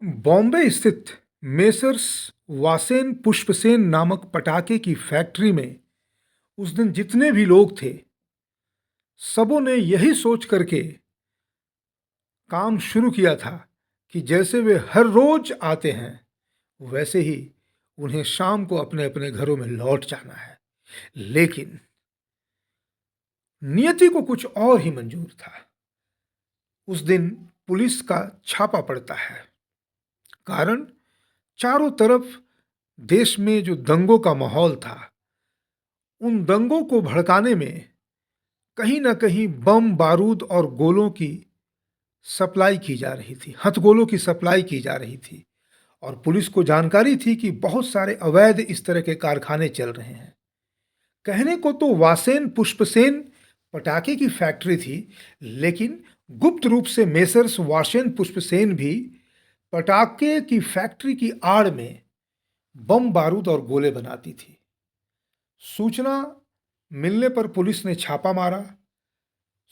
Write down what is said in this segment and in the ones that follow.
बॉम्बे स्थित मेसर्स वासेन पुष्पसेन नामक पटाखे की फैक्ट्री में उस दिन जितने भी लोग थे, सबों ने यही सोच करके काम शुरू किया था कि जैसे वे हर रोज आते हैं, वैसे ही उन्हें शाम को अपने अपने घरों में लौट जाना है। लेकिन नियति को कुछ और ही मंजूर था। उस दिन पुलिस का छापा पड़ता है। कारण, चारों तरफ देश में जो दंगों का माहौल था, उन दंगों को भड़काने में कहीं ना कहीं बम बारूद और गोलों की सप्लाई की जा रही थी, हथगोलों की सप्लाई की जा रही थी। और पुलिस को जानकारी थी कि बहुत सारे अवैध इस तरह के कारखाने चल रहे हैं। कहने को तो वासेन पुष्पसेन पटाखे की फैक्ट्री थी, लेकिन गुप्त रूप से मेसर्स वासेन पुष्पसेन भी पटाखे की फैक्ट्री की आड़ में बम बारूद और गोले बनाती थी। सूचना मिलने पर पुलिस ने छापा मारा।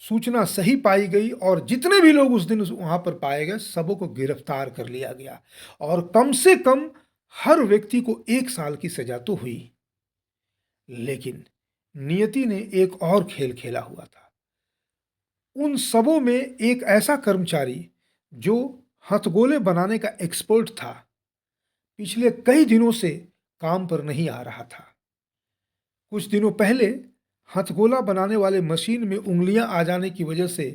सूचना सही पाई गई और जितने भी लोग उस दिन वहां पर पाए गए, सबों को गिरफ्तार कर लिया गया। और कम से कम हर व्यक्ति को 1 साल की सजा तो हुई। लेकिन नियति ने एक और खेल खेला हुआ था। उन सबों में एक ऐसा कर्मचारी जो हथगोले बनाने का एक्सपर्ट था, पिछले कई दिनों से काम पर नहीं आ रहा था। कुछ दिनों पहले हथगोला बनाने वाले मशीन में उंगलियां आ जाने की वजह से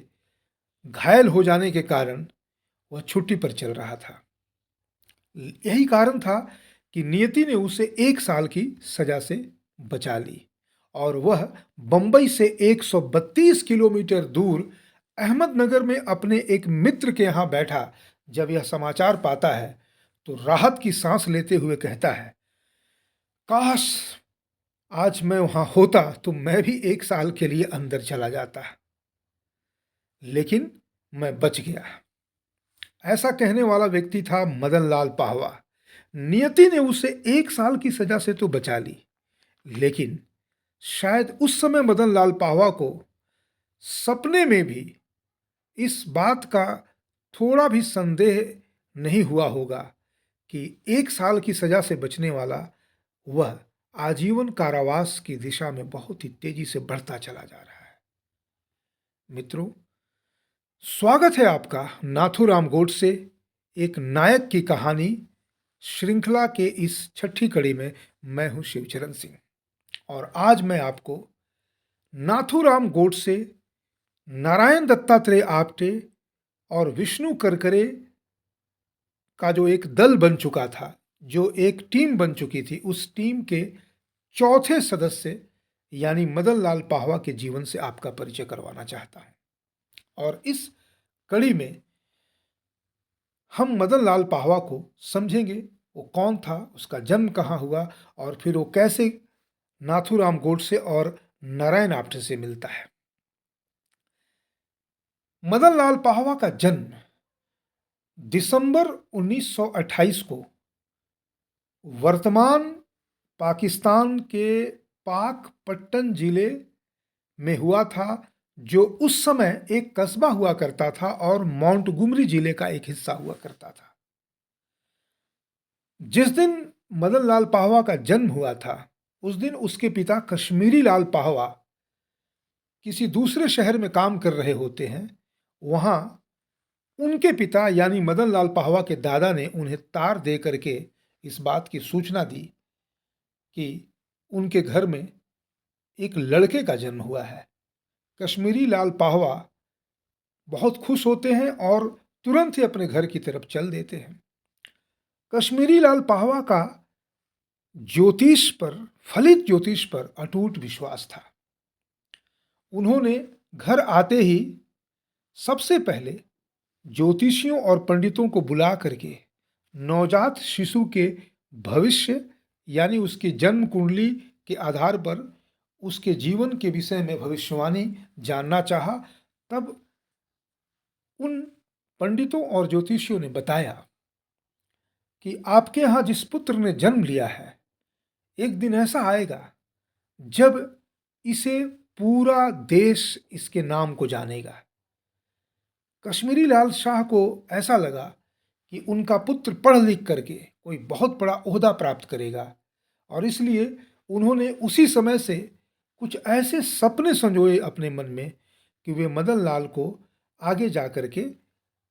घायल हो जाने के कारण वह छुट्टी पर चल रहा था। यही कारण था कि नियति ने उसे 1 साल की सजा से बचा ली और वह बंबई से 132 किलोमीटर दूर अहमदनगर में अपने एक मित्र के यहाँ बैठा। जब यह समाचार पाता है तो राहत की सांस लेते हुए कहता है, काश आज मैं वहां होता तो मैं भी 1 साल के लिए अंदर चला जाता, लेकिन मैं बच गया। ऐसा कहने वाला व्यक्ति था मदन लाल पाहवा। नियति ने उसे 1 साल की सजा से तो बचा ली, लेकिन शायद उस समय मदन लाल पाहवा को सपने में भी इस बात का थोड़ा भी संदेह नहीं हुआ होगा कि 1 साल की सजा से बचने वाला वह आजीवन कारावास की दिशा में बहुत ही तेजी से बढ़ता चला जा रहा है। मित्रों, स्वागत है आपका नाथूराम गोडसे एक नायक की कहानी श्रृंखला के इस छठी कड़ी में। मैं हूं शिवचरण सिंह और आज मैं आपको नाथूराम गोडसे, नारायण दत्तात्रेय आप्टे और विष्णु करकरे का जो एक दल बन चुका था, जो एक टीम बन चुकी थी, उस टीम के चौथे सदस्य यानी मदन लाल पाहवा के जीवन से आपका परिचय करवाना चाहता हूं। और इस कड़ी में हम मदन लाल पाहवा को समझेंगे, वो कौन था, उसका जन्म कहाँ हुआ और फिर वो कैसे नाथूराम गोडसे और नारायण आप्टे से मिलता है। मदन लाल पाहवा का जन्म दिसंबर 1928 को वर्तमान पाकिस्तान के पाक पट्टन जिले में हुआ था, जो उस समय एक कस्बा हुआ करता था और माउंटगुमरी जिले का एक हिस्सा हुआ करता था। जिस दिन मदन लाल पाहवा का जन्म हुआ था, उस दिन उसके पिता कश्मीरी लाल पाहवा किसी दूसरे शहर में काम कर रहे होते हैं। वहां उनके पिता यानी मदन लाल पाहवा के दादा ने उन्हें तार दे करके इस बात की सूचना दी कि उनके घर में एक लड़के का जन्म हुआ है। कश्मीरी लाल पाहवा बहुत खुश होते हैं और तुरंत ही अपने घर की तरफ चल देते हैं। कश्मीरी लाल पाहवा का ज्योतिष पर, फलित ज्योतिष पर अटूट विश्वास था। उन्होंने घर आते ही सबसे पहले ज्योतिषियों और पंडितों को बुला करके नवजात शिशु के भविष्य यानी उसकी जन्म कुंडली के आधार पर उसके जीवन के विषय में भविष्यवाणी जानना चाहा। तब उन पंडितों और ज्योतिषियों ने बताया कि आपके यहाँ जिस पुत्र ने जन्म लिया है, एक दिन ऐसा आएगा जब इसे पूरा देश इसके नाम को जानेगा। कश्मीरी लाल शाह को ऐसा लगा कि उनका पुत्र पढ़ लिख करके कोई बहुत बड़ा ओहदा प्राप्त करेगा, और इसलिए उन्होंने उसी समय से कुछ ऐसे सपने संजोए अपने मन में कि वे मदन लाल को आगे जा कर के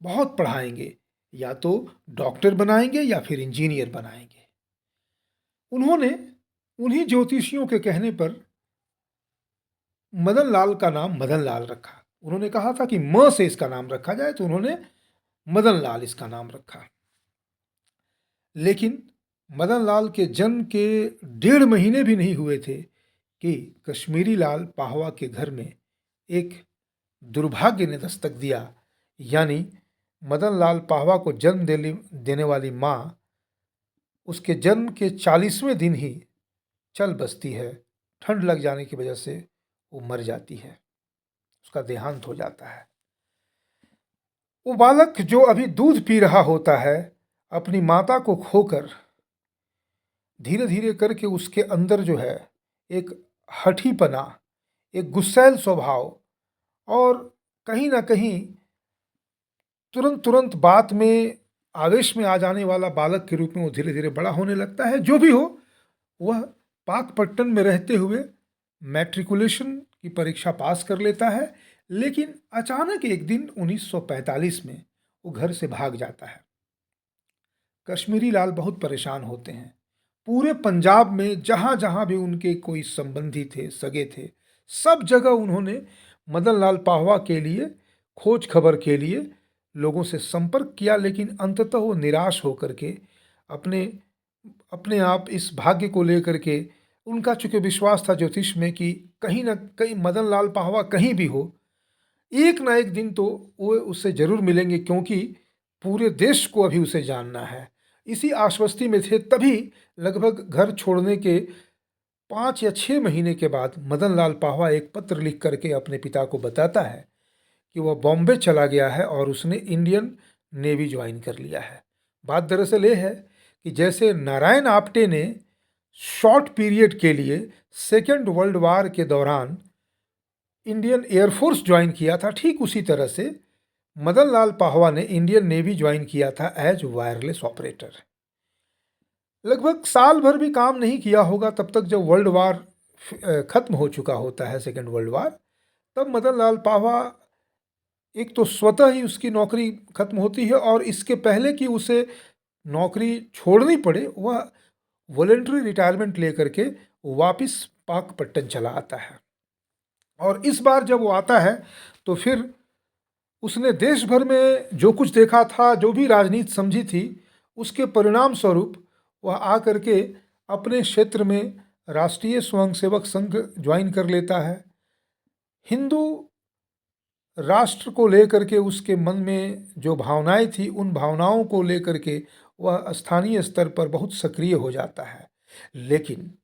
बहुत पढ़ाएंगे, या तो डॉक्टर बनाएंगे या फिर इंजीनियर बनाएंगे। उन्होंने उन्हीं ज्योतिषियों के कहने पर मदन लाल का नाम मदन लाल रखा। उन्होंने कहा था कि म से इसका नाम रखा जाए, तो उन्होंने मदन लाल इसका नाम रखा। लेकिन मदन लाल के जन्म के 1.5 महीने भी नहीं हुए थे कि कश्मीरी लाल पाहवा के घर में एक दुर्भाग्य ने दस्तक दिया। यानी मदन लाल पाहवा को जन्म देने वाली माँ उसके जन्म के 40वें दिन ही चल बसती है। ठंड लग जाने की वजह से वो मर जाती है, उसका देहांत हो जाता है। वो बालक जो अभी दूध पी रहा होता है, अपनी माता को खोकर धीरे धीरे करके उसके अंदर जो है एक हठीपना, एक गुस्सैल स्वभाव, और कहीं ना कहीं तुरंत तुरंत बात में आवेश में आ जाने वाला बालक के रूप में वो धीरे धीरे बड़ा होने लगता है। जो भी हो, वह पाकपट्टन में रहते हुए मैट्रिकुलेशन की परीक्षा पास कर लेता है। लेकिन अचानक एक दिन 1945 में वो घर से भाग जाता है। कश्मीरी लाल बहुत परेशान होते हैं। पूरे पंजाब में जहाँ जहाँ भी उनके कोई संबंधी थे, सगे थे, सब जगह उन्होंने मदन लाल पाहवा के लिए खोज खबर के लिए लोगों से संपर्क किया, लेकिन अंततः वो निराश होकर के अपने अपने आप इस भाग्य को लेकर के, उनका चूंकि विश्वास था ज्योतिष में कि कहीं ना कहीं मदन लाल पाहवा कहीं भी हो, एक ना एक दिन तो वो उससे जरूर मिलेंगे, क्योंकि पूरे देश को अभी उसे जानना है। इसी आश्वस्ति में थे। तभी लगभग घर छोड़ने के 5 या 6 महीने के बाद मदन लाल पाहवा एक पत्र लिख करके अपने पिता को बताता है कि वह बॉम्बे चला गया है और उसने इंडियन नेवी ज्वाइन कर लिया है। बात दरअसल ये है कि जैसे नारायण आप्टे ने शॉर्ट पीरियड के लिए सेकेंड वर्ल्ड वार के दौरान इंडियन एयरफोर्स ज्वाइन किया था, ठीक उसी तरह से मदन लाल पाहवा ने इंडियन नेवी ज्वाइन किया था एज वायरलेस ऑपरेटर। लगभग साल भर भी काम नहीं किया होगा तब तक, जब वर्ल्ड वार खत्म हो चुका होता है, सेकेंड वर्ल्ड वार, तब मदन लाल पाहवा एक तो स्वतः ही उसकी नौकरी खत्म होती है, और इसके पहले कि उसे नौकरी छोड़नी पड़े, वह वॉलेंट्री रिटायरमेंट लेकर के वापस पाकपट्टन चला आता है। और इस बार जब वो आता है तो फिर उसने देश भर में जो कुछ देखा था, जो भी राजनीति समझी थी, उसके परिणाम स्वरूप वह आकर के अपने क्षेत्र में राष्ट्रीय स्वयंसेवक संघ ज्वाइन कर लेता है। हिंदू राष्ट्र को लेकर के उसके मन में जो भावनाएं थी, उन भावनाओं को लेकर के वह स्थानीय स्तर पर बहुत सक्रिय हो जाता है। लेकिन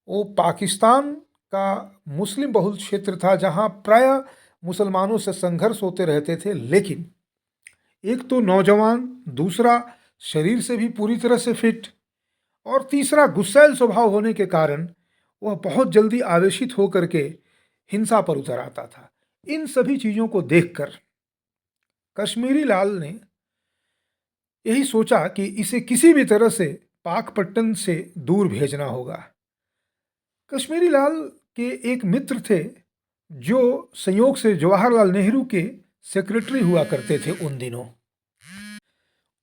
वो पाकिस्तान का मुस्लिम बहुल क्षेत्र था, जहाँ प्रायः मुसलमानों से संघर्ष होते रहते थे। लेकिन एक तो नौजवान, दूसरा शरीर से भी पूरी तरह से फिट, और तीसरा गुस्सैल स्वभाव होने के कारण वह बहुत जल्दी आवेशित होकर के हिंसा पर उतर आता था। इन सभी चीज़ों को देखकर कश्मीरी लाल ने यही सोचा कि इसे किसी भी तरह से पाकपट्टन से दूर भेजना होगा। कश्मीरी लाल के एक मित्र थे जो संयोग से जवाहरलाल नेहरू के सेक्रेटरी हुआ करते थे उन दिनों।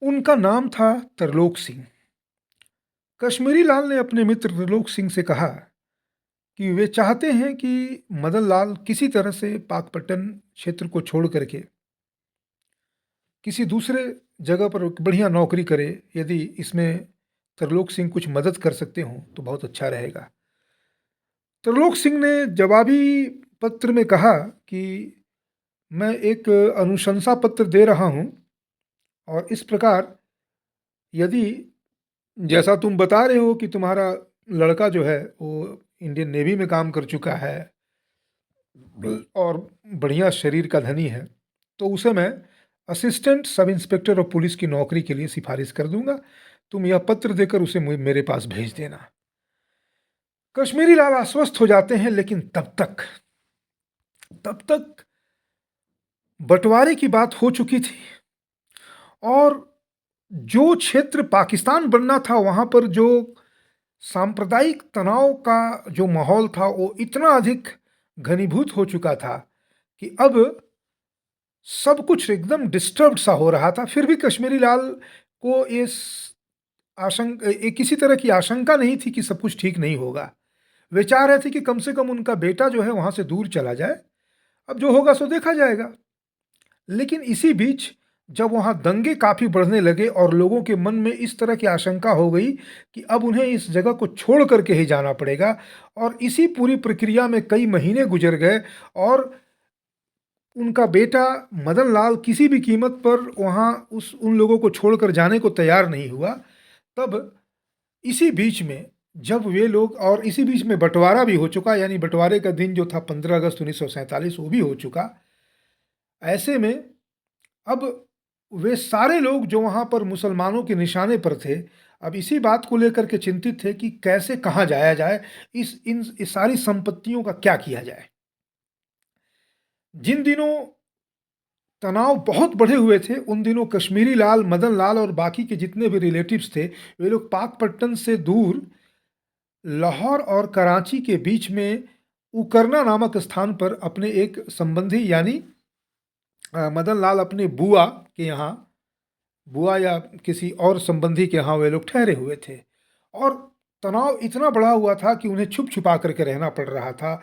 उनका नाम था तरलोक सिंह। कश्मीरी लाल ने अपने मित्र तरलोक सिंह से कहा कि वे चाहते हैं कि मदन लाल किसी तरह से पाकपट्टन क्षेत्र को छोड़ करके किसी दूसरे जगह पर बढ़िया नौकरी करे। यदि इसमें तरलोक सिंह कुछ मदद कर सकते हों तो बहुत अच्छा रहेगा। तरलोक सिंह ने जवाबी पत्र में कहा कि मैं एक अनुशंसा पत्र दे रहा हूं, और इस प्रकार यदि जैसा तुम बता रहे हो कि तुम्हारा लड़का जो है वो इंडियन नेवी में काम कर चुका है और बढ़िया शरीर का धनी है, तो उसे मैं assistant sub inspector of police की नौकरी के लिए सिफारिश कर दूंगा। तुम यह पत्र देकर उसे मेरे पास भेज देना। कश्मीरी लाल आश्वस्त हो जाते हैं, लेकिन तब तक बंटवारे की बात हो चुकी थी, और जो क्षेत्र पाकिस्तान बनना था वहाँ पर जो सांप्रदायिक तनाव का जो माहौल था वो इतना अधिक घनीभूत हो चुका था कि अब सब कुछ एकदम डिस्टर्ब्ड सा हो रहा था। फिर भी कश्मीरी लाल को किसी तरह की आशंका नहीं थी कि सब कुछ ठीक नहीं होगा। वे चाह रहे थे कि कम से कम उनका बेटा जो है वहाँ से दूर चला जाए, अब जो होगा सो देखा जाएगा। लेकिन इसी बीच जब वहाँ दंगे काफ़ी बढ़ने लगे और लोगों के मन में इस तरह की आशंका हो गई कि अब उन्हें इस जगह को छोड़ कर के ही जाना पड़ेगा, और इसी पूरी प्रक्रिया में कई महीने गुजर गए और उनका बेटा मदन लाल किसी भी कीमत पर वहाँ उस उन लोगों को छोड़कर जाने को तैयार नहीं हुआ। तब इसी बीच में जब वे लोग, और इसी बीच में बंटवारा भी हो चुका, यानी बंटवारे का दिन जो था 15 अगस्त 1947 वो भी हो चुका। ऐसे में अब वे सारे लोग जो वहाँ पर मुसलमानों के निशाने पर थे, अब इसी बात को लेकर के चिंतित थे कि कैसे कहाँ जाया जाए, इस सारी संपत्तियों का क्या किया जाए। जिन दिनों तनाव बहुत बढ़े हुए थे, उन दिनों कश्मीरी लाल, मदन लाल और बाकी के जितने भी रिलेटिव्स थे, वे लोग पाकपट्टन से दूर लाहौर और कराची के बीच में उकरना नामक स्थान पर अपने एक संबंधी, यानी मदन लाल अपने बुआ के यहाँ, बुआ या किसी और संबंधी के यहाँ वे लोग ठहरे हुए थे। और तनाव इतना बढ़ा हुआ था कि उन्हें छुप छुपा करके रहना पड़ रहा था।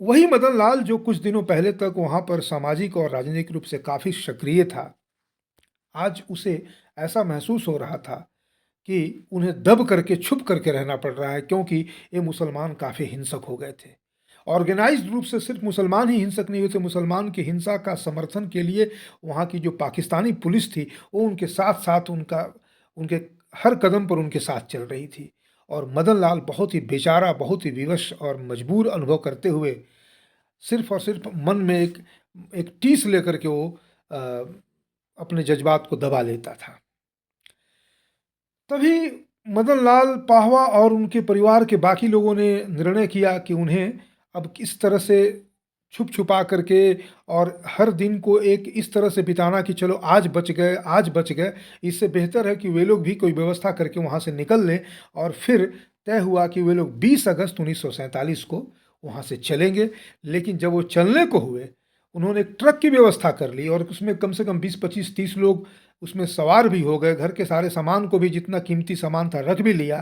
वही मदन लाल जो कुछ दिनों पहले तक वहाँ पर सामाजिक और राजनीतिक रूप से काफ़ी सक्रिय था, आज उसे ऐसा महसूस हो रहा था कि उन्हें दब करके छुप करके रहना पड़ रहा है, क्योंकि ये मुसलमान काफ़ी हिंसक हो गए थे। ऑर्गेनाइज्ड रूप से सिर्फ मुसलमान ही हिंसक नहीं हुए थे, मुसलमान की हिंसा का समर्थन के लिए वहाँ की जो पाकिस्तानी पुलिस थी वो उनके साथ साथ उनके हर कदम पर उनके साथ चल रही थी। और मदन लाल बहुत ही बेचारा, बहुत ही विवश और मजबूर अनुभव करते हुए सिर्फ और सिर्फ मन में एक एक टीस लेकर के वो अ, अपने जज्बात को दबा लेता था। तभी मदन लाल पाहवा और उनके परिवार के बाकी लोगों ने निर्णय किया कि उन्हें अब किस तरह से छुप छुपा करके और हर दिन को एक इस तरह से बिताना कि चलो आज बच गए, आज बच गए। इससे बेहतर है कि वे लोग भी कोई व्यवस्था करके वहाँ से निकल लें। और फिर तय हुआ कि वे लोग 20 अगस्त 1947 को वहाँ से चलेंगे। लेकिन जब वो चलने को हुए, उन्होंने एक ट्रक की व्यवस्था कर ली और उसमें कम से कम 20, 25, 30 लोग उसमें सवार भी हो गए। घर के सारे सामान को भी, जितना कीमती सामान था, रख भी लिया।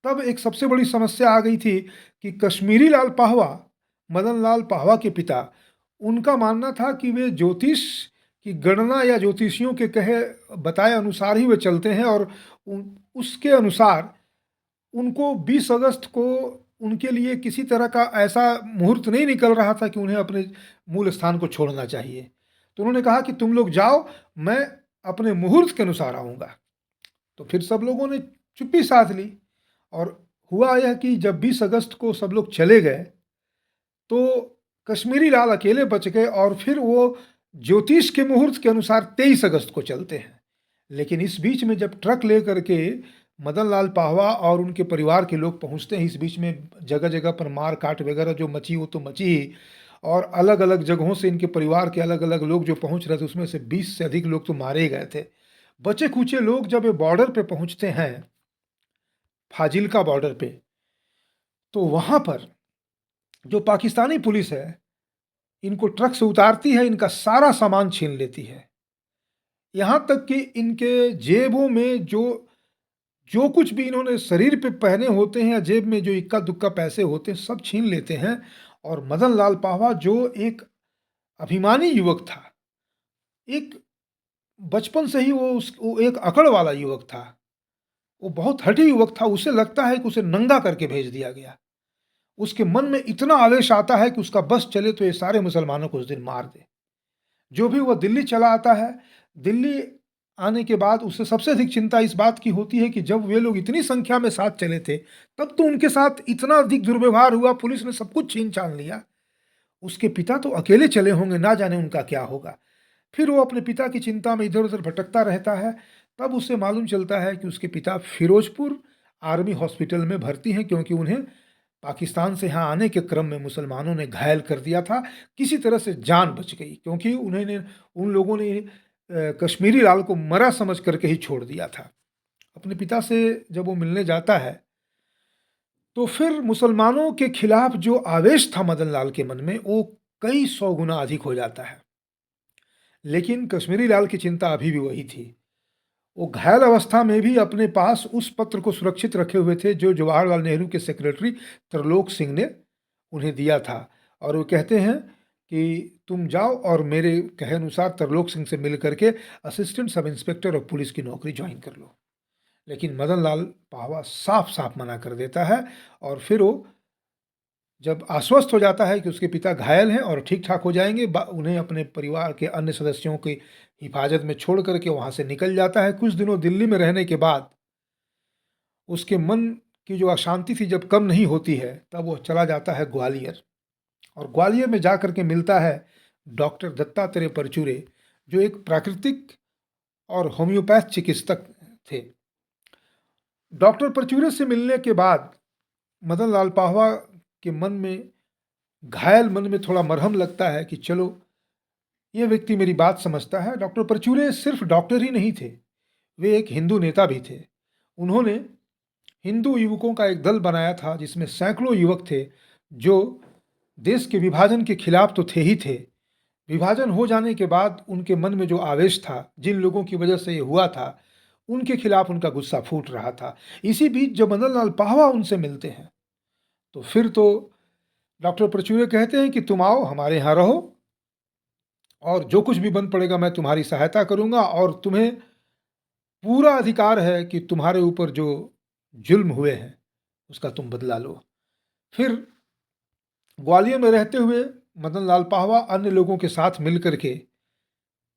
तब एक सबसे बड़ी समस्या आ गई थी कि कश्मीरी लाल पाहवा, मदन लाल पाहवा के पिता, उनका मानना था कि वे ज्योतिष की गणना या ज्योतिषियों के कहे बताए अनुसार ही वे चलते हैं, और उसके अनुसार उनको 20 अगस्त को उनके लिए किसी तरह का ऐसा मुहूर्त नहीं निकल रहा था कि उन्हें अपने मूल स्थान को छोड़ना चाहिए। तो उन्होंने कहा कि तुम लोग जाओ, मैं अपने मुहूर्त के अनुसार आऊँगा। तो फिर सब लोगों ने चुप्पी साध ली। और हुआ यह कि जब 20 अगस्त को सब लोग चले गए, तो कश्मीरी लाल अकेले बच गए और फिर वो ज्योतिष के मुहूर्त के अनुसार 23 अगस्त को चलते हैं। लेकिन इस बीच में जब ट्रक लेकर के मदन लाल पाहवा और उनके परिवार के लोग पहुंचते हैं, इस बीच में जगह जगह पर मार काट वगैरह जो मची वो तो मची ही। और अलग अलग जगहों से इनके परिवार के अलग अलग लोग जो पहुंच रहे थे, उसमें से 20 से अधिक लोग तो मारे गए थे। बचे कुचे लोग जब ये बॉर्डर पे पहुंचते हैं, फाजिल्का बॉर्डर पे, तो वहां पर जो पाकिस्तानी पुलिस है इनको ट्रक से उतारती है, इनका सारा सामान छीन लेती है। यहाँ तक कि इनके जेबों में जो जो कुछ भी इन्होंने शरीर पे पहने होते हैं या जेब में जो इक्का दुक्का पैसे होते हैं, सब छीन लेते हैं। और मदन लाल पाहवा जो एक अभिमानी युवक था, एक बचपन से ही वो एक अकड़ वाला युवक था, वो बहुत हठी युवक था। उसे लगता है कि उसे नंगा करके भेज दिया गया। उसके मन में इतना आवेश आता है कि उसका बस चले तो ये सारे मुसलमानों को उस दिन मार दे। जो भी वह दिल्ली चला आता है, दिल्ली आने के बाद उसे सबसे अधिक चिंता इस बात की होती है कि जब वे लोग इतनी संख्या में साथ चले थे, तब तो उनके साथ इतना अधिक दुर्व्यवहार हुआ, पुलिस ने सब कुछ छीन छान लिया। उसके पिता तो अकेले चले होंगे, ना जाने उनका क्या होगा। फिर वो अपने पिता की चिंता में इधर-उधर भटकता रहता है। तब उसे मालूम चलता है कि उसके पिता फिरोजपुर आर्मी हॉस्पिटल में भर्ती हैं, क्योंकि उन्हें पाकिस्तान से यहाँ आने के क्रम में मुसलमानों ने घायल कर दिया था। किसी तरह से जान बच गई, क्योंकि उन्होंने उन लोगों ने कश्मीरी लाल को मरा समझ करके ही छोड़ दिया था। अपने पिता से जब वो मिलने जाता है, तो फिर मुसलमानों के खिलाफ जो आवेश था मदन लाल के मन में, वो कई सौ गुना अधिक हो जाता है। लेकिन कश्मीरी लाल की चिंता अभी भी वही थी। वो घायल अवस्था में भी अपने पास उस पत्र को सुरक्षित रखे हुए थे जो जवाहरलाल नेहरू के सेक्रेटरी त्रिलोक सिंह ने उन्हें दिया था। और वो कहते हैं कि तुम जाओ और मेरे कहे अनुसार त्रिलोक सिंह से मिल करके assistant sub inspector of police की नौकरी ज्वाइन कर लो। लेकिन मदन लाल पाहवा साफ साफ मना कर देता है। और फिर वो जब आश्वस्त हो जाता है कि उसके पिता घायल हैं और ठीक ठाक हो जाएंगे, उन्हें अपने परिवार के अन्य सदस्यों की हिफाजत में छोड़ करके वहाँ से निकल जाता है। कुछ दिनों दिल्ली में रहने के बाद उसके मन की जो अशांति थी जब कम नहीं होती है, तब वो चला जाता है ग्वालियर। और ग्वालियर में जा करके मिलता है डॉक्टर दत्तात्रेय परचूरे, जो एक प्राकृतिक और होम्योपैथ चिकित्सक थे। डॉक्टर परचूरे से मिलने के बाद मदन लाल पाहवा के मन में, घायल मन में थोड़ा मरहम लगता है कि चलो ये व्यक्ति मेरी बात समझता है। डॉक्टर परचूरे सिर्फ डॉक्टर ही नहीं थे, वे एक हिंदू नेता भी थे। उन्होंने हिंदू युवकों का एक दल बनाया था जिसमें सैकड़ों युवक थे जो देश के विभाजन के खिलाफ तो थे ही थे। विभाजन हो जाने के बाद उनके मन में जो आवेश था, जिन लोगों की वजह से ये हुआ था, उनके खिलाफ उनका गुस्सा फूट रहा था। इसी बीच जब मदन लाल पाहवा उनसे मिलते हैं, तो फिर तो डॉक्टर परचूरे कहते हैं कि तुम आओ, हमारे यहाँ रहो, और जो कुछ भी बन पड़ेगा मैं तुम्हारी सहायता करूँगा, और तुम्हें पूरा अधिकार है कि तुम्हारे ऊपर जो जुल्म हुए हैं उसका तुम बदला लो। फिर ग्वालियर में रहते हुए मदन लाल पाहवा अन्य लोगों के साथ मिल करके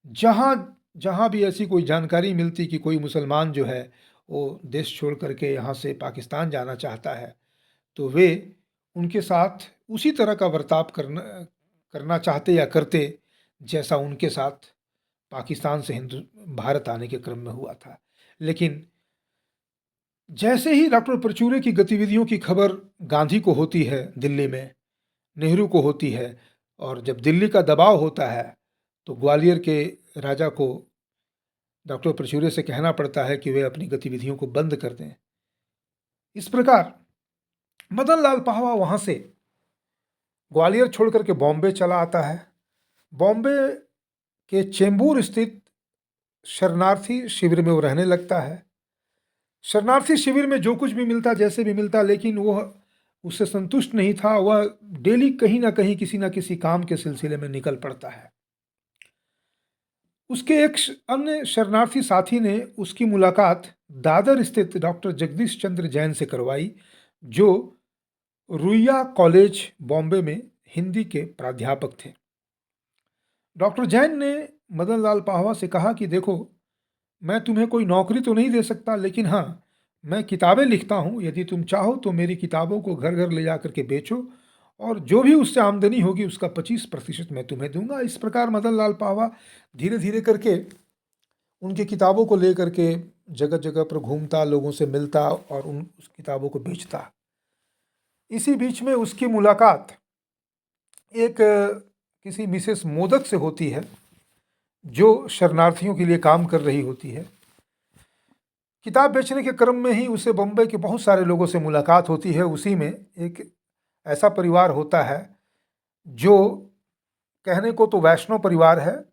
जहाँ जहाँ भी ऐसी कोई जानकारी मिलती कि कोई मुसलमान जो है वो देश छोड़ करके यहाँ से पाकिस्तान जाना चाहता है, तो वे उनके साथ उसी तरह का बर्ताव करना करना चाहते या करते जैसा उनके साथ पाकिस्तान से हिंदू भारत आने के क्रम में हुआ था। लेकिन जैसे ही डॉक्टर परचूरे की गतिविधियों की खबर गांधी को होती है दिल्ली में, नेहरू को होती है, और जब दिल्ली का दबाव होता है, तो ग्वालियर के राजा को डॉक्टर परचूरे से कहना पड़ता है कि वे अपनी गतिविधियों को बंद कर दें। इस प्रकार मदन लाल पाहवा वहाँ से ग्वालियर छोड़ करके बॉम्बे चला आता है। बॉम्बे के चेंबूर स्थित शरणार्थी शिविर में वो रहने लगता है। शरणार्थी शिविर में जो कुछ भी मिलता, जैसे भी मिलता, लेकिन वह उससे संतुष्ट नहीं था। वह डेली कहीं ना कहीं किसी ना किसी काम के सिलसिले में निकल पड़ता है। उसके एक अन्य शरणार्थी साथी ने उसकी मुलाकात दादर स्थित डॉक्टर जगदीश चंद्र जैन से करवाई, जो रुइया कॉलेज बॉम्बे में हिंदी के प्राध्यापक थे। डॉक्टर जैन ने मदन लाल पाहवा से कहा कि देखो, मैं तुम्हें कोई नौकरी तो नहीं दे सकता, लेकिन हाँ, मैं किताबें लिखता हूँ। यदि तुम चाहो तो मेरी किताबों को घर घर ले जा करके बेचो, और जो भी उससे आमदनी होगी उसका 25% मैं तुम्हें दूंगा। इस प्रकार मदन लाल पाहवा धीरे धीरे करके उनकी किताबों को ले करके जगह जगह पर घूमता, लोगों से मिलता और उस किताबों को बेचता। इसी बीच में उसकी मुलाकात एक किसी मिसेस मोदक से होती है, जो शरणार्थियों के लिए काम कर रही होती है। किताब बेचने के क्रम में ही उसे बम्बई के बहुत सारे लोगों से मुलाकात होती है। उसी में एक ऐसा परिवार होता है जो कहने को तो वैष्णव परिवार है,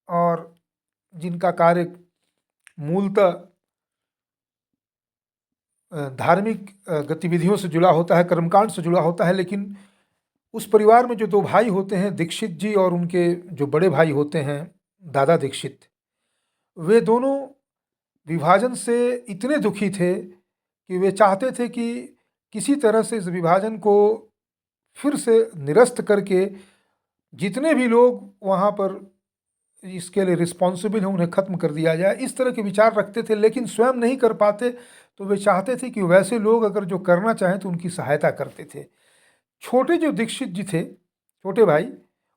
और जिनका कार्य मूलतः धार्मिक गतिविधियों से जुड़ा होता है, कर्मकांड से जुड़ा होता है। लेकिन उस परिवार में जो दो भाई होते हैं, दीक्षित जी, और उनके जो बड़े भाई होते हैं दादा दीक्षित, वे दोनों विभाजन से इतने दुखी थे कि वे चाहते थे कि किसी तरह से इस विभाजन को फिर से निरस्त करके जितने भी लोग वहाँ पर इसके लिए रिस्पॉन्सिबल हैं उन्हें ख़त्म कर दिया जाए। इस तरह के विचार रखते थे, लेकिन स्वयं नहीं कर पाते। तो वे चाहते थे कि वैसे लोग अगर जो करना चाहें तो उनकी सहायता करते थे। छोटे जो दीक्षित जी थे, छोटे भाई,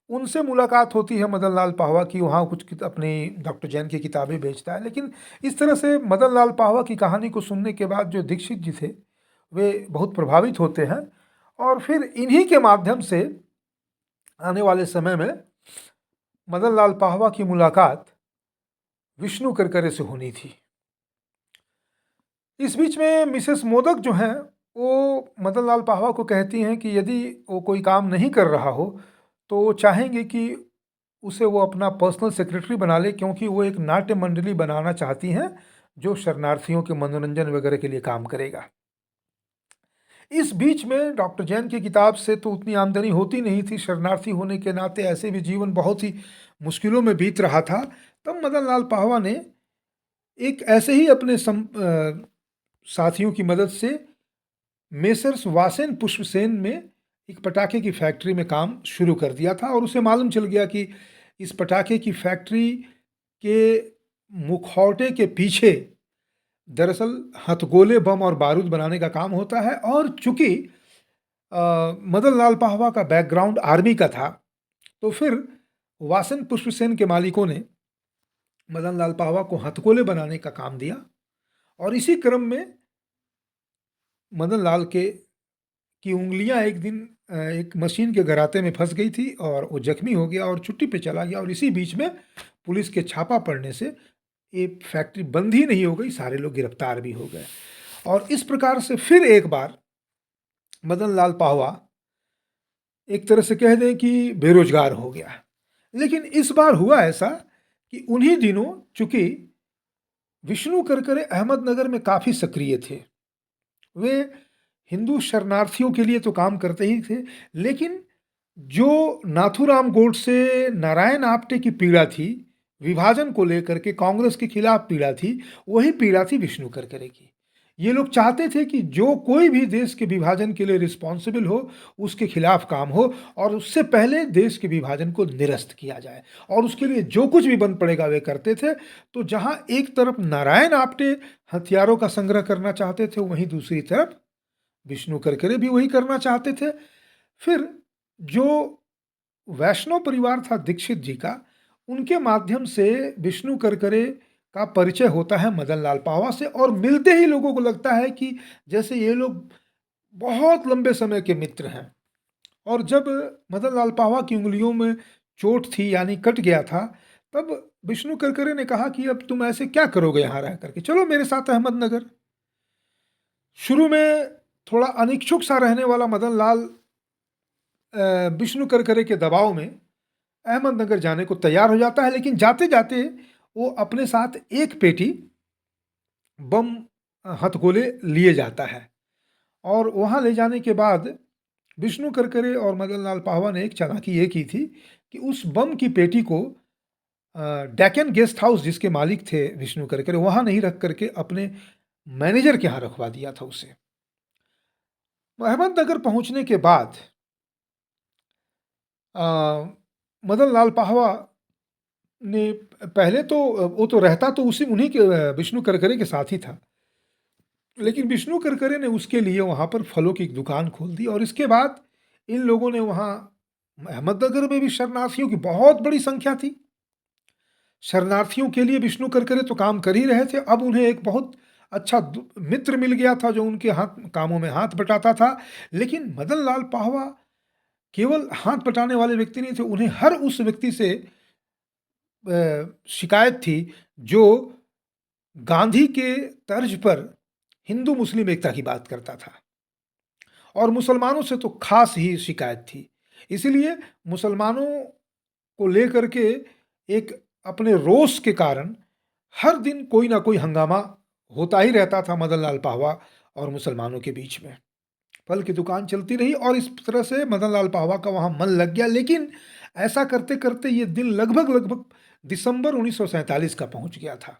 उनसे मुलाकात होती है मदन लाल पाहवा की। वहाँ कुछ अपनी डॉक्टर जैन की किताबें बेचता है। लेकिन इस तरह से मदन लाल पाहवा की कहानी को सुनने के बाद जो दीक्षित जी थे वे बहुत प्रभावित होते हैं, और फिर इन्हीं के माध्यम से आने वाले समय में मदन लाल पाहवा की मुलाकात विष्णु करकरे से होनी थी। इस बीच में मिसेस मोदक जो हैं, वो मदन लाल पाहवा को कहती हैं कि यदि वो कोई काम नहीं कर रहा हो, तो वो चाहेंगे कि उसे वो अपना पर्सनल सेक्रेटरी बना ले, क्योंकि वो एक नाट्य मंडली बनाना चाहती हैं, जो शरणार्थियों के मनोरंजन वगैरह के लिए काम करेगा। इस बीच में डॉक्टर जैन की किताब से तो उतनी आमदनी होती नहीं थी, शरणार्थी होने के नाते ऐसे भी जीवन बहुत ही मुश्किलों में बीत रहा था। तब मदन लाल पाहवा ने एक ऐसे ही अपने साथियों की मदद से मेसर्स वासेन पुष्पसेन में एक पटाखे की फैक्ट्री में काम शुरू कर दिया था, और उसे मालूम चल गया कि इस पटाखे की फैक्ट्री के मुखौटे के पीछे दरअसल हथगोले, बम और बारूद बनाने का काम होता है। और चूंकि मदन लाल पाहवा का बैकग्राउंड आर्मी का था, तो फिर वासन पुष्पसेन के मालिकों ने मदन लाल पाहवा को हथगोले बनाने का काम दिया। और इसी क्रम में मदन लाल के की उंगलियां एक दिन एक मशीन के गराते में फंस गई थी, और वो जख्मी हो गया और छुट्टी पे चला गया। और इसी बीच में पुलिस के छापा पड़ने से ये फैक्ट्री बंद ही नहीं हो गई, सारे लोग गिरफ्तार भी हो गए। और इस प्रकार से फिर एक बार मदन लाल पाहवा एक तरह से कह दें कि बेरोजगार हो गया। लेकिन इस बार हुआ ऐसा कि उन्हीं दिनों चूंकि विष्णु करकरे अहमदनगर में काफ़ी सक्रिय थे, वे हिंदू शरणार्थियों के लिए तो काम करते ही थे, लेकिन जो नाथूराम गोडसे, नारायण आप्टे की पीड़ा थी, विभाजन को लेकर के कांग्रेस के खिलाफ पीड़ा थी, वही पीड़ा थी विष्णु करकरे की। ये लोग चाहते थे कि जो कोई भी देश के विभाजन के लिए रिस्पॉन्सिबल हो, उसके खिलाफ काम हो, और उससे पहले देश के विभाजन को निरस्त किया जाए, और उसके लिए जो कुछ भी बन पड़ेगा वे करते थे। तो जहां एक तरफ नारायण आप्टे हथियारों का संग्रह करना चाहते थे, वहीं दूसरी तरफ विष्णु करकरे भी वही करना चाहते थे। फिर जो वैष्णव परिवार था दीक्षित जी का, उनके माध्यम से विष्णु करकरे का परिचय होता है मदन लाल पाहवा से, और मिलते ही लोगों को लगता है कि जैसे ये लोग बहुत लंबे समय के मित्र हैं। और जब मदन लाल पाहवा की उंगलियों में चोट थी, यानी कट गया था, तब विष्णु करकरे ने कहा कि अब तुम ऐसे क्या करोगे यहाँ रह करके, चलो मेरे साथ अहमदनगर। शुरू में थोड़ा अनिच्छुक सा रहने वाला मदन लाल विष्णु करकरे के दबाव में अहमदनगर जाने को तैयार हो जाता है, लेकिन जाते जाते वो अपने साथ एक पेटी बम हथगोले लिए जाता है। और वहाँ ले जाने के बाद विष्णु करकरे और मदन लाल पाहवा ने एक चालाकी ये की थी कि उस बम की पेटी को डेक्कन गेस्ट हाउस, जिसके मालिक थे विष्णु करकरे, वहाँ नहीं रख करके अपने मैनेजर के यहाँ रखवा दिया था उसे। अहमदनगर पहुँचने के बाद मदन लाल पाहवा ने पहले तो वो तो रहता तो उसी उन्हीं के विष्णु करकरे के साथ ही था, लेकिन विष्णु करकरे ने उसके लिए वहाँ पर फलों की एक दुकान खोल दी। और इसके बाद इन लोगों ने वहाँ अहमदनगर में भी शरणार्थियों की बहुत बड़ी संख्या थी। शरणार्थियों के लिए विष्णु करकरे तो काम कर ही रहे थे, अब उन्हें एक बहुत अच्छा मित्र मिल गया था, जो उनके हाथ कामों में हाथ बटाता था। लेकिन मदन लाल पाहवा केवल हाथ बटाने वाले व्यक्ति नहीं थे, उन्हें हर उस व्यक्ति से शिकायत थी जो गांधी के तर्ज पर हिंदू मुस्लिम एकता की बात करता था, और मुसलमानों से तो खास ही शिकायत थी। इसलिए मुसलमानों को लेकर के एक अपने रोष के कारण हर दिन कोई ना कोई हंगामा होता ही रहता था मदन लाल पाहवा और मुसलमानों के बीच में। फल की दुकान चलती रही, और इस तरह से मदन लाल पाहवा का वहाँ मन लग गया। लेकिन ऐसा करते करते ये दिन लगभग लगभग दिसंबर 1947 का पहुँच गया था।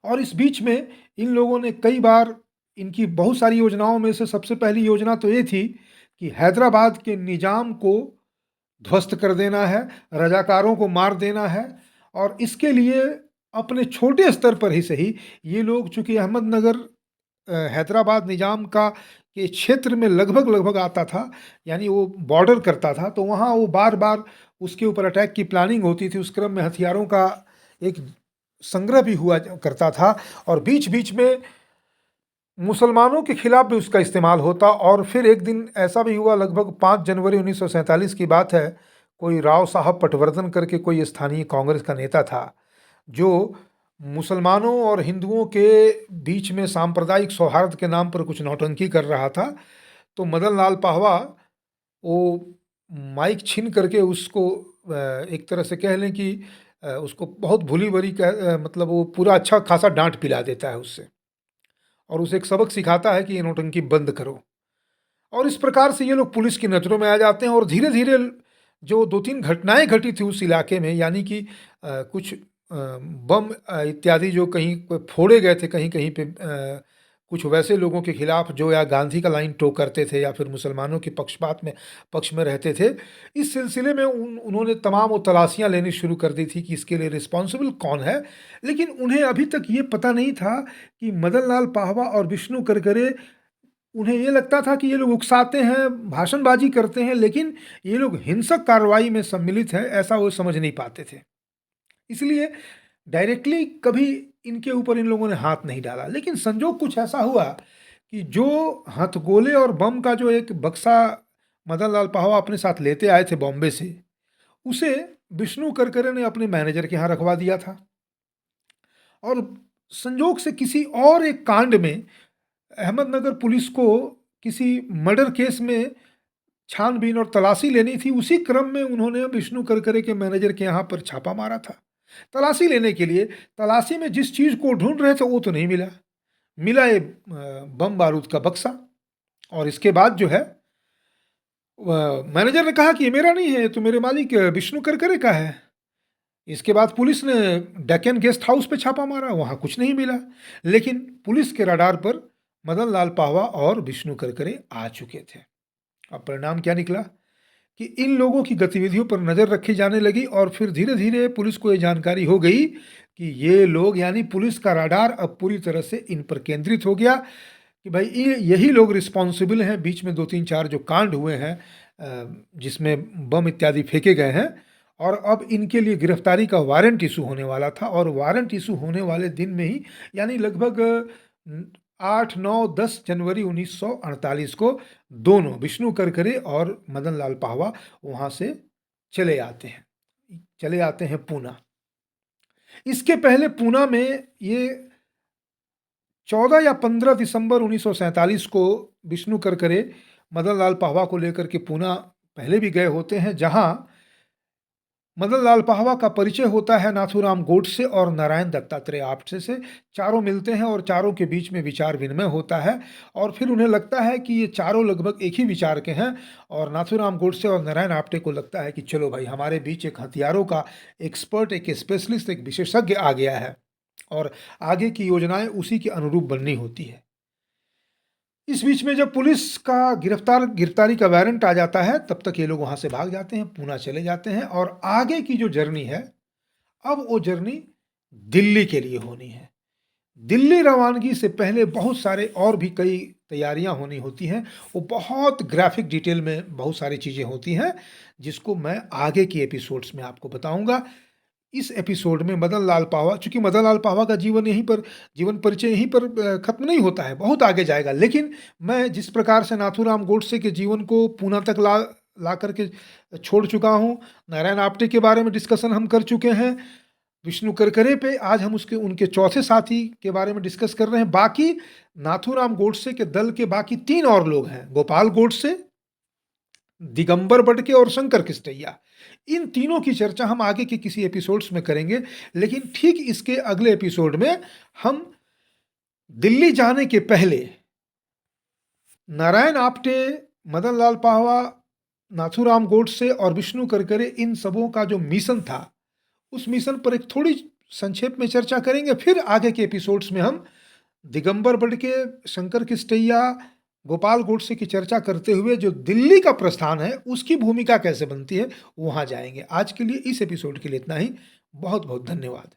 और इस बीच में इन लोगों ने कई बार, इनकी बहुत सारी योजनाओं में से सबसे पहली योजना तो ये थी कि हैदराबाद के निज़ाम को ध्वस्त कर देना है, रजाकारों को मार देना है। और इसके लिए अपने छोटे स्तर पर ही सही, ये लोग चूँकि अहमदनगर हैदराबाद निज़ाम का के क्षेत्र में लगभग लगभग आता था, यानी वो बॉर्डर करता था, तो वहाँ वो बार बार उसके ऊपर अटैक की प्लानिंग होती थी। उस क्रम में हथियारों का एक संग्रह भी हुआ करता था, और बीच बीच में मुसलमानों के खिलाफ भी उसका इस्तेमाल होता। और फिर एक दिन ऐसा भी हुआ, लगभग 5 जनवरी 1947 की बात है, कोई राव साहब पटवर्धन करके कोई स्थानीय कांग्रेस का नेता था, जो मुसलमानों और हिंदुओं के बीच में सांप्रदायिक सौहार्द के नाम पर कुछ नौटंकी कर रहा था। तो मदन लाल पाहवा वो माइक छीन करके उसको एक तरह से कह लें कि उसको बहुत भूली-भली मतलब वो पूरा अच्छा खासा डाँट पिला देता है उससे और उसे एक सबक सिखाता है कि ये नौटंकी बंद करो। और इस प्रकार से ये लोग पुलिस की नज़रों में आ जाते हैं और धीरे-धीरे जो 2-3 घटनाएँ घटी थी उस इलाके में, यानी कि कुछ बम इत्यादि जो कहीं प फोड़े गए थे कहीं-कहीं पे, कुछ वैसे लोगों के खिलाफ जो या गांधी का लाइन टो करते थे या फिर मुसलमानों के पक्ष में रहते थे। इस सिलसिले में उन्होंने तमाम वो तलाशियाँ लेनी शुरू कर दी थी कि इसके लिए रिस्पॉन्सिबल कौन है। लेकिन उन्हें अभी तक ये पता नहीं था कि मदन लाल पाहवा और विष्णु करकरे, उन्हें ये लगता था कि ये लोग उकसाते हैं, भाषणबाजी करते हैं, लेकिन ये लोग हिंसक कार्रवाई में सम्मिलित हैं, ऐसा वो समझ नहीं पाते थे। इसलिए डायरेक्टली कभी इनके ऊपर इन लोगों ने हाथ नहीं डाला। लेकिन संजोग कुछ ऐसा हुआ कि जो हथगोले और बम का जो एक बक्सा मदन लाल पाहवा अपने साथ लेते आए थे बॉम्बे से, उसे विष्णु करकरे ने अपने मैनेजर के यहाँ रखवा दिया था। और संजोग से किसी और एक कांड में अहमदनगर पुलिस को किसी मर्डर केस में छानबीन और तलाशी लेनी थी। उसी क्रम में उन्होंने विष्णु करकरे के मैनेजर के यहाँ पर छापा मारा था तलाशी लेने के लिए। तलाशी में जिस चीज़ को ढूंढ रहे थे वो तो नहीं मिला। मिला ये बम बारूद का बक्सा। और इसके बाद जो है मैनेजर ने कहा कि ये मेरा नहीं है, ये तो मेरे मालिक विष्णु करकरे का है। इसके बाद पुलिस ने डेक्कन गेस्ट हाउस पे छापा मारा, वहाँ कुछ नहीं मिला। लेकिन पुलिस के रडार पर मदन लाल पाहवा और विष्णु करकरे आ चुके थे। अब परिणाम क्या निकला कि इन लोगों की गतिविधियों पर नज़र रखी जाने लगी और फिर धीरे-धीरे पुलिस को ये जानकारी हो गई कि ये लोग, यानी पुलिस का रडार अब पूरी तरह से इन पर केंद्रित हो गया कि भाई ये यही लोग रिस्पॉन्सिबल हैं। बीच में 2-3-4 जो कांड हुए हैं जिसमें बम इत्यादि फेंके गए हैं, और अब इनके लिए गिरफ्तारी का वारंट इशू होने वाला था। और वारंट इशू होने वाले दिन में ही, यानी लगभग 8, 9, 10 जनवरी 1948 को दोनों विष्णु करकरे और मदन लाल पाहवा वहाँ से चले आते हैं पूना। इसके पहले पूना में ये 14 या 15 दिसंबर 1947 को विष्णु करकरे मदन लाल पाहवा को लेकर के पूना पहले भी गए होते हैं, जहां मदन लाल पाहवा का परिचय होता है नाथूराम गोडसे और नारायण दत्तात्रेय आप्टे से। चारों मिलते हैं और चारों के बीच में विचार विनिमय होता है और फिर उन्हें लगता है कि ये चारों लगभग एक ही विचार के हैं। और नाथूराम गोडसे और नारायण आप्टे को लगता है कि चलो भाई, हमारे बीच एक हथियारों का एक्सपर्ट, एक स्पेशलिस्ट, एक विशेषज्ञ आ गया है और आगे की योजनाएं उसी के अनुरूप बननी होती है। इस बीच में जब पुलिस का गिरफ्तारी का वारंट आ जाता है, तब तक ये लोग वहाँ से भाग जाते हैं, पूना चले जाते हैं और आगे की जो जर्नी है, अब वो जर्नी दिल्ली के लिए होनी है। दिल्ली रवानगी से पहले बहुत सारे और भी कई तैयारियां होनी होती हैं। वो बहुत ग्राफिक डिटेल में बहुत सारी चीज़ें होती हैं, जिसको मैं आगे की एपिसोड्स में आपको बताऊंगा। इस एपिसोड में मदन लाल पाहवा, चूँकि मदन लाल पाहवा का जीवन परिचय यहीं पर खत्म नहीं होता है, बहुत आगे जाएगा। लेकिन मैं जिस प्रकार से नाथूराम गोडसे के जीवन को पूना तक ला करके छोड़ चुका हूँ, नारायण आप्टे के बारे में डिस्कशन हम कर चुके हैं, विष्णु करकरे पे आज हम उनके चौथे साथी के बारे में डिस्कस कर रहे हैं। बाकी नाथूराम गोडसे के दल के बाकी 3 और लोग हैं, गोपाल गोडसे, दिगंबर बड़के और शंकर किस्टैया। इन तीनों की चर्चा हम आगे के किसी एपिसोड्स में करेंगे। लेकिन ठीक इसके अगले एपिसोड में हम दिल्ली जाने के पहले नारायण आप्टे, मदन लाल पाहवा, नाथूराम गोडसे और विष्णु करकरे, इन सबों का जो मिशन था, उस मिशन पर एक थोड़ी संक्षेप में चर्चा करेंगे। फिर आगे के एपिसोड्स में हम दिगंबर बड़के, शंकर किस्टैया, गोपाल गोडसे की चर्चा करते हुए जो दिल्ली का प्रस्थान है उसकी भूमिका कैसे बनती है, वहाँ जाएंगे। आज के लिए इस एपिसोड के लिए इतना ही। बहुत बहुत धन्यवाद।